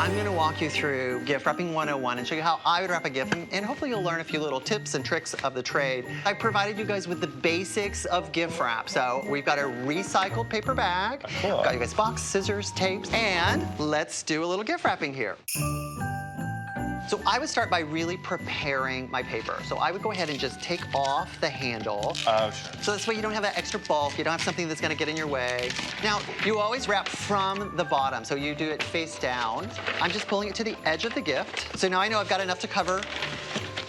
I'm gonna walk you through gift wrapping 101 and show you how I would wrap a gift, and hopefully you'll learn a few little tips and tricks of the trade. I provided you guys with the basics of gift wrap. So we've got a recycled paper bag, Cool. got you guys box, scissors, tapes, and let's do a little gift wrapping here. So I would start by really preparing my paper. So I would go ahead and just take off the handle. Oh, sure. So this way you don't have that extra bulk, you don't have something that's gonna get in your way. Now, you always wrap from the bottom, so you do it face down. I'm just pulling it to the edge of the gift. So now I know I've got enough to cover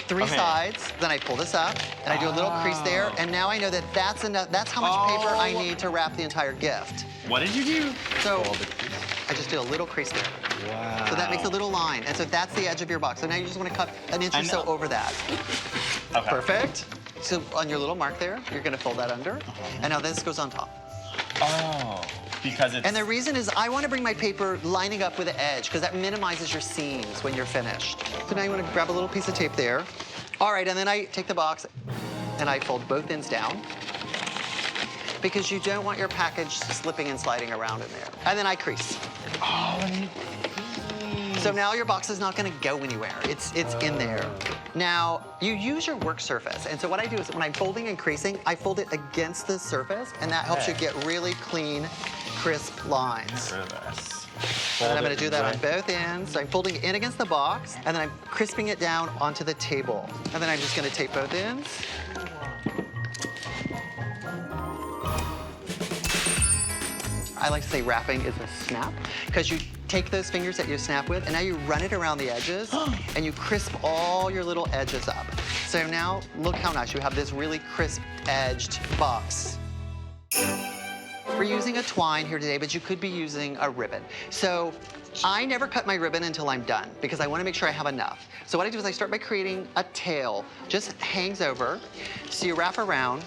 3 Okay. sides. Then I pull this up, and I do a little crease there, and now I know that that's enough. That's how much paper I need to wrap the entire gift. What did you do? So Oh, the crease. I just did a little crease there. Wow. So that makes a little line, and so that's the edge of your box. So now you just wanna cut an inch or so over that. Okay. Perfect. So on your little mark there, you're gonna fold that under, and now this goes on top. Oh, because it's... And the reason is I want to bring my paper lining up with the edge because that minimizes your seams when you're finished. So now you want to grab a little piece of tape there. All right, and then I take the box and I fold both ends down because you don't want your package slipping and sliding around in there. And then I crease. Oh, and So now your box is not going to go anywhere. It's in there. Now, you use your work surface. And so what I do is when I'm folding and creasing, I fold it against the surface, and that helps you get really clean, crisp lines. for this. And then I'm going to do that on both ends. So I'm folding it in against the box, and then I'm crisping it down onto the table. And then I'm just going to tape both ends. I like to say wrapping is a snap, because you take those fingers that you snap with, and now you run it around the edges, and you crisp all your little edges up. So now, look how nice. You have this really crisp edged box. We're using a twine here today, but you could be using a ribbon. So I never cut my ribbon until I'm done, because I want to make sure I have enough. So what I do is I start by creating a tail, just hangs over. So you wrap around,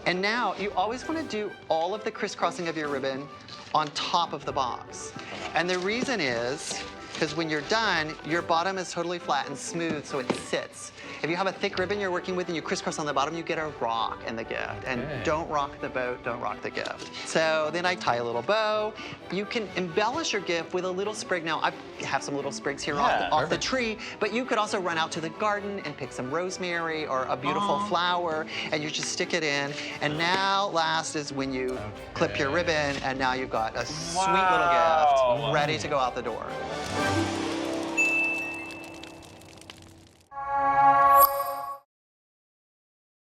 and now you always want to do all of the crisscrossing of your ribbon on top of the box. And the reason is, because when you're done, your bottom is totally flat and smooth, so it sits. If you have a thick ribbon you're working with and you crisscross on the bottom, you get a rock in the gift. And don't rock the boat, don't rock the gift. So then I tie a little bow. You can embellish your gift with a little sprig. Now, I have some little sprigs here off the tree, but you could also run out to the garden and pick some rosemary or a beautiful flower, and you just stick it in. And now last is when you clip your ribbon, and now you've got a sweet little gift ready to go out the door.